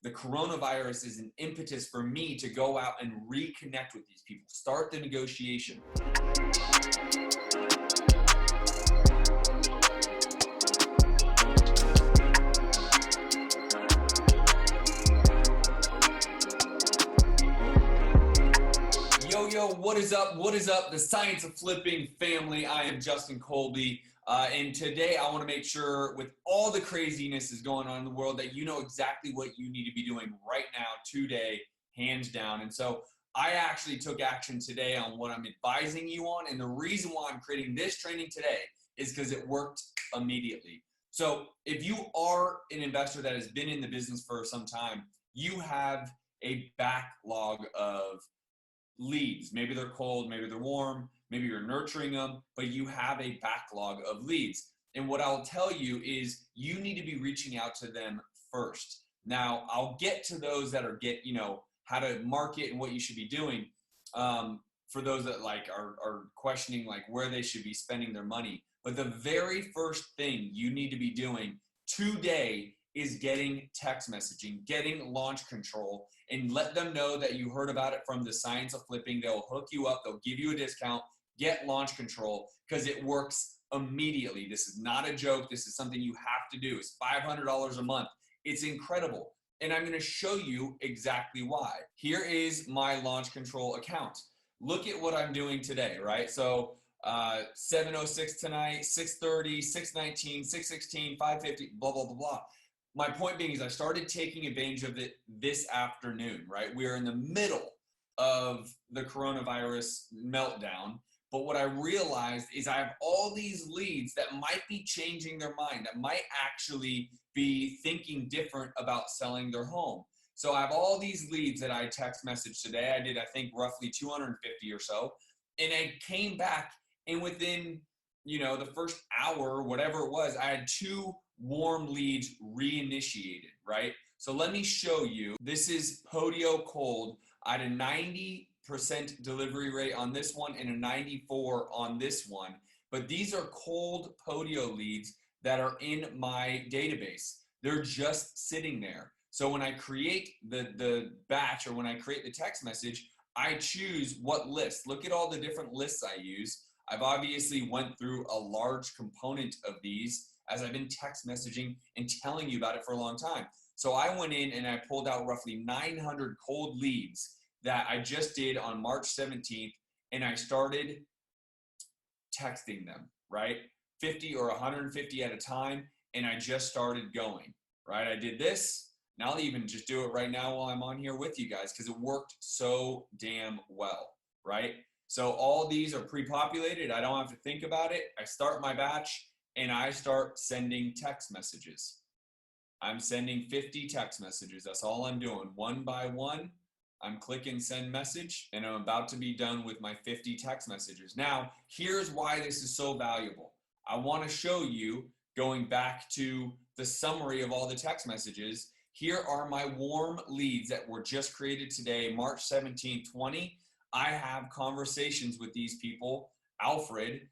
the coronavirus is an impetus for me to go out and reconnect with these people, start the negotiation. Yo, what is up? What is up? The Science of Flipping family. I am Justin Colby. And today I want to make sure with all the craziness is going on in the world that you know exactly what you need to be doing right now, today, hands down. And so I actually took action today on what I'm advising you on. And the reason why I'm creating this training today is because it worked immediately. So if you are an investor that has been in the business for some time, you have a backlog of leads. Maybe they're cold, maybe they're warm, maybe you're nurturing them, but you have a backlog of leads. And what I'll tell you is you need to be reaching out to them first. Now, I'll get to those that are how to market and what you should be doing for those that are questioning where they should be spending their money. But the very first thing you need to be doing today is getting text messaging, getting launch control, and let them know that you heard about it from the Science of Flipping. They'll hook you up. They'll give you a discount. Get launch control because it works immediately. This is not a joke. This is something you have to do. It's $500 a month. It's incredible. And I'm going to show you exactly why. Here is my launch control account. Look at what I'm doing today, right? So 7:06 tonight, 6:30, 6:19, 6:16, 5:50, blah, blah, blah, blah. My point being is I started taking advantage of it this afternoon, right? We are in the middle of the coronavirus meltdown. But what I realized is I have all these leads that might be changing their mind, that might actually be thinking different about selling their home. So I have all these leads that I text messaged today. I did, I think, roughly 250 or so. And I came back, and within, the first hour or whatever it was, I had 2 warm leads reinitiated, right? So let me show you. This is Podio Cold. I had a 90% delivery rate on this one and a 94 on this one. But these are cold Podio leads that are in my database. They're just sitting there. So when I create the batch or when I create the text message, I choose what list. Look at all the different lists I use. I've obviously went through a large component of these as I've been text messaging and telling you about it for a long time. So I went in and I pulled out roughly 900 cold leads that I just did on March 17th, and I started texting them, right? 50 or 150 at a time, and I just started going, right? I did this, and I'll even just do it right now while I'm on here with you guys because it worked so damn well, right? So all these are pre-populated. I don't have to think about it. I start my batch, and I start sending text messages. I'm sending 50 text messages. That's all I'm doing. One by one, I'm clicking send message, and I'm about to be done with my 50 text messages. Now, here's why this is so valuable. I want to show you, going back to the summary of all the text messages, here are my warm leads that were just created today, March 17, 20. I have conversations with these people. Alfred,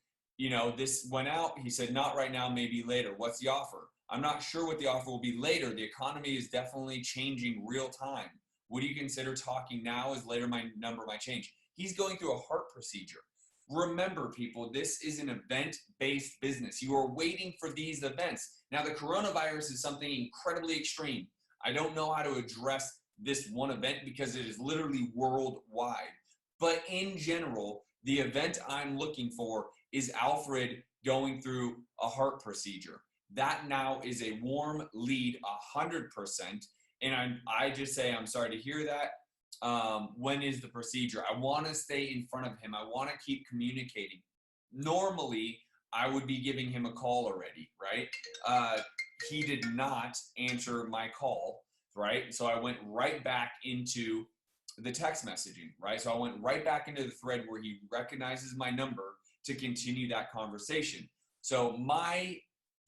this went out. He said, not right now, maybe later. What's the offer? I'm not sure what the offer will be later. The economy is definitely changing real time. Would you consider talking now as later my number might change? He's going through a heart procedure. Remember, people, this is an event-based business. You are waiting for these events. Now, the coronavirus is something incredibly extreme. I don't know how to address this one event because it is literally worldwide. But in general, the event I'm looking for is Alfred going through a heart procedure. That now is a warm lead, 100%. And I just say, I'm sorry to hear that. When is the procedure? I want to stay in front of him. I want to keep communicating. Normally, I would be giving him a call already, right? He did not answer my call, right? So I went right back into the text messaging, right? So I went right back into the thread where he recognizes my number to continue that conversation. So my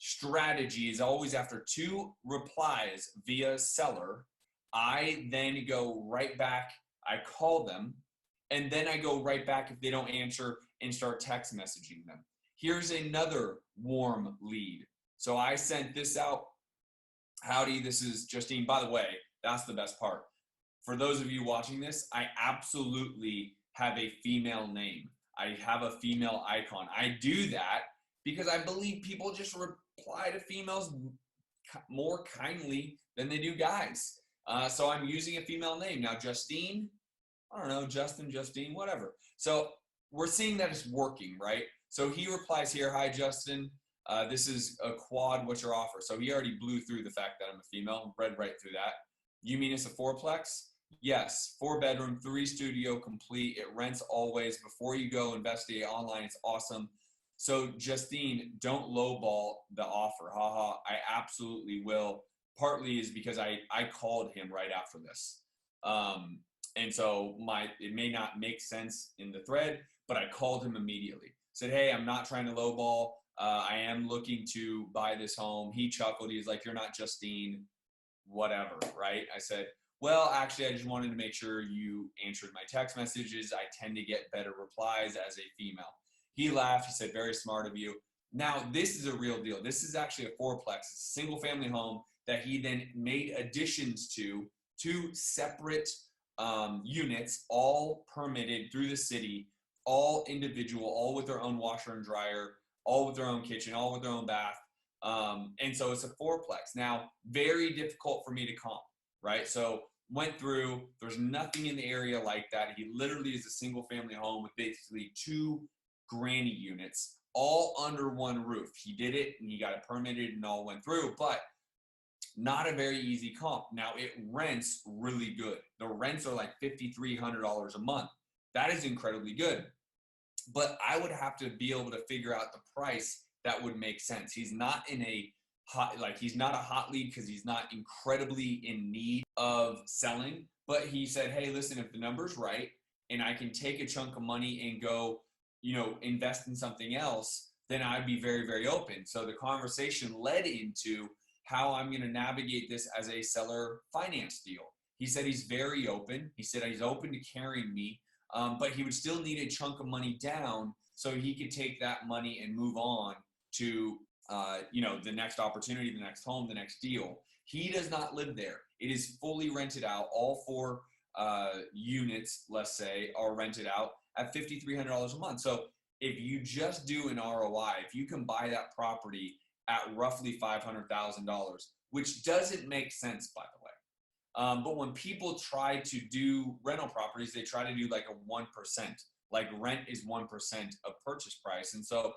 strategy is always after 2 replies via seller, I then go right back, I call them, and then I go right back if they don't answer and start text messaging them. Here's another warm lead. So I sent this out. Howdy, this is Justine. By the way, That's the best part. For those of you watching this, I absolutely have a female name. I have a female icon. I do that because I believe people just reply to females more kindly than they do guys. So I'm using a female name. Now, Justine, I don't know, Justin, Justine, whatever. So we're seeing that it's working, right? So he replies here, hi, Justin. This is a quad, what's your offer? So he already blew through the fact that I'm a female, read right through that. You mean it's a fourplex? Yes, 4-bedroom, 3-studio complete. It rents always. Before you go investigate online, it's awesome. So Justine, don't lowball the offer. Haha, I absolutely will. Partly is because I called him right after this. And so it may not make sense in the thread, but I called him immediately. Said, hey, I'm not trying to lowball. I am looking to buy this home. He chuckled. He's like, you're not Justine, whatever, right? I said, well, actually, I just wanted to make sure you answered my text messages. I tend to get better replies as a female. He laughed. He said, very smart of you. Now, this is a real deal. This is actually a fourplex, a single family home that he then made additions to, 2 separate units, all permitted through the city, all individual, all with their own washer and dryer, all with their own kitchen, all with their own bath. And so it's a fourplex. Now, very difficult for me to comp, right? So went through, there's nothing in the area like that. He literally is a single family home with basically 2 granny units, all under one roof. He did it and he got it permitted and all went through, but not a very easy comp. Now it rents really good. The rents are like $5,300 a month. That is incredibly good. But I would have to be able to figure out the price that would make sense. He's not in a he's not a hot lead because he's not incredibly in need of selling. But he said, hey, listen, if the number's right and I can take a chunk of money and go, invest in something else, then I'd be very, very open. So the conversation led into how I'm going to navigate this as a seller finance deal. He said he's very open. He said he's open to carrying me, but he would still need a chunk of money down so he could take that money and move on to the next opportunity, the next home, the next deal. He does not live there. It is fully rented out. All 4 units, let's say, are rented out at $5,300 a month. So if you just do an ROI, if you can buy that property at roughly $500,000, which doesn't make sense, by the way. But when people try to do rental properties, they try to do like a 1%. Like rent is 1% of purchase price. And so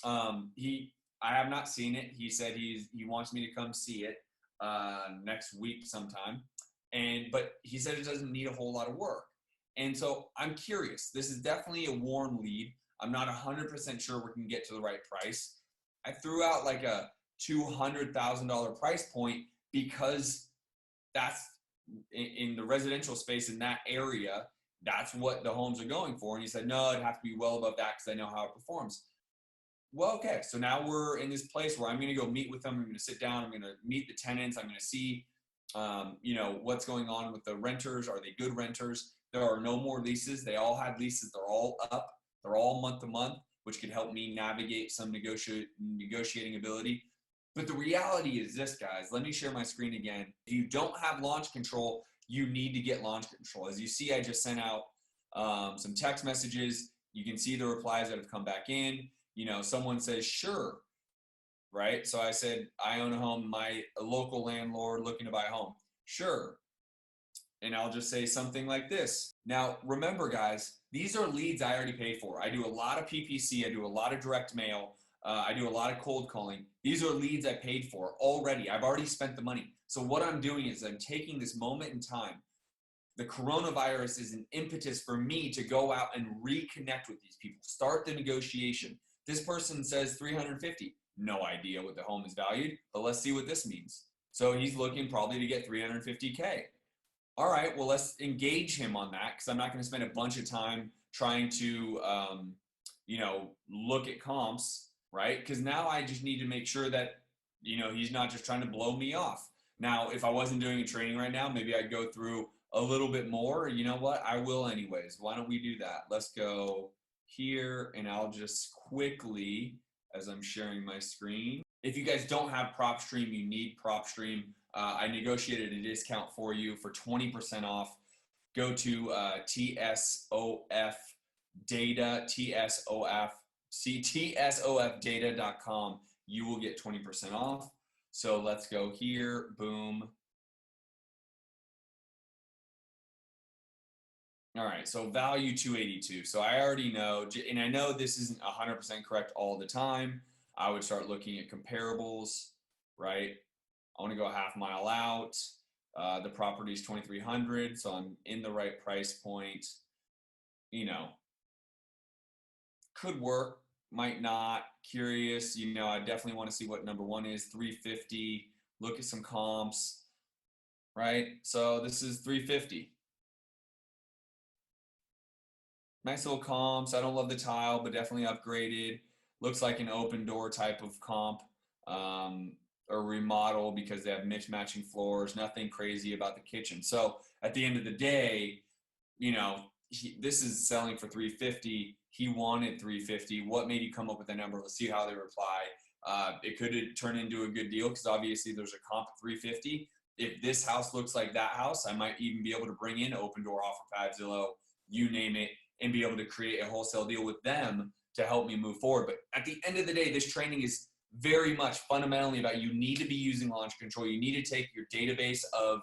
I have not seen it. He said he wants me to come see it next week sometime. But he said it doesn't need a whole lot of work. And so I'm curious. This is definitely a warm lead. I'm not 100% sure we can get to the right price. I threw out like a $200,000 price point because that's in the residential space in that area. That's what the homes are going for. And he said, no, it'd have to be well above that because I know how it performs. Well, okay. So now we're in this place where I'm going to go meet with them. I'm going to sit down. I'm going to meet the tenants. I'm going to see, what's going on with the renters. Are they good renters? There are no more leases. They all had leases. They're all up. They're all month to month, which could help me navigate some negotiating ability. But the reality is this, guys. Let me share my screen again. If you don't have launch control, you need to get launch control. As you see, I just sent out some text messages. You can see the replies that have come back in. Someone says, sure, right? So I said, I own a home, a local landlord looking to buy a home. Sure. And I'll just say something like this. Now, remember, guys, these are leads I already paid for. I do a lot of PPC. I do a lot of direct mail. I do a lot of cold calling. These are leads I paid for already. I've already spent the money. So what I'm doing is I'm taking this moment in time. The coronavirus is an impetus for me to go out and reconnect with these people, start the negotiation. This person says 350. No idea what the home is valued, but let's see what this means. So he's looking probably to get 350K. All right, well, let's engage him on that because I'm not going to spend a bunch of time trying to, look at comps, right? Because now I just need to make sure that, he's not just trying to blow me off. Now, if I wasn't doing a training right now, maybe I'd go through a little bit more. You know what? I will anyways. Why don't we do that? Let's go here, and I'll just quickly, as I'm sharing my screen, If you guys don't have PropStream, you need PropStream. I negotiated a discount for you for 20% off. Go to TSOF Data, TSOFdata.com. You will get 20% off. So let's go here. Boom. All right, so value 282. So I already know, and I know this isn't 100% correct all the time. I would start looking at comparables, right? I want to go a half mile out. The property is 2,300, so I'm in the right price point. You know, could work, might not. Curious, you know, I definitely want to see what number one is. 350. Look at some comps, right? So this is 350. Nice little comps. I don't love the tile, but definitely upgraded. Looks like an open door type of comp, or remodel, because they have mismatching floors. Nothing crazy about the kitchen. So at the end of the day, you know, this is selling for 350. He wanted 350. What made you come up with a number? Let's see how they reply. It could turn into a good deal, because obviously there's a comp at 350. If this house looks like that house, I might even be able to bring in Open Door, OfferPad, Zillow, you name it, and be able to create a wholesale deal with them to help me move forward. But at the end of the day, this training is very much fundamentally about, you need to be using Launch Control. You need to take your database of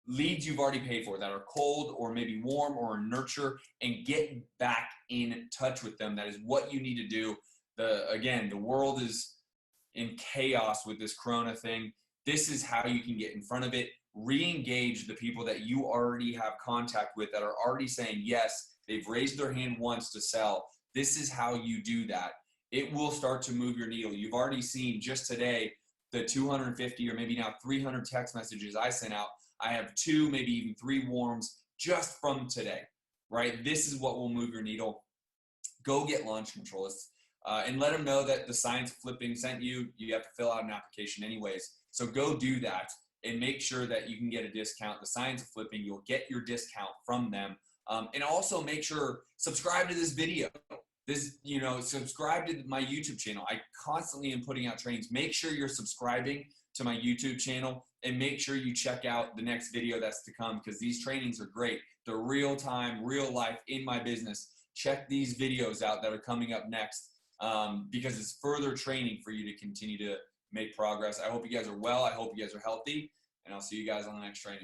leads you've already paid for that are cold or maybe warm or nurture, and get back in touch with them. That is what you need to do. Again, the world is in chaos with this Corona thing. This is how you can get in front of it. Re-engage the people that you already have contact with, that are already saying yes, they've raised their hand once to sell. This is how you do that. It will start to move your needle. You've already seen just today the 250 or maybe now 300 text messages I sent out. I have 2, maybe even 3 warms just from today, right? This is what will move your needle. Go get Launch Control, and let them know that the Science of Flipping sent you. You have to fill out an application anyways. So go do that and make sure that you can get a discount. The Science of Flipping, you'll get your discount from them. And also make sure, subscribe to this video. Subscribe to my YouTube channel. I constantly am putting out trainings. Make sure you're subscribing to my YouTube channel, and make sure you check out the next video that's to come, because these trainings are great. They're real time, real life in my business. Check these videos out that are coming up next, because it's further training for you to continue to make progress. I hope you guys are well. I hope you guys are healthy, and I'll see you guys on the next training.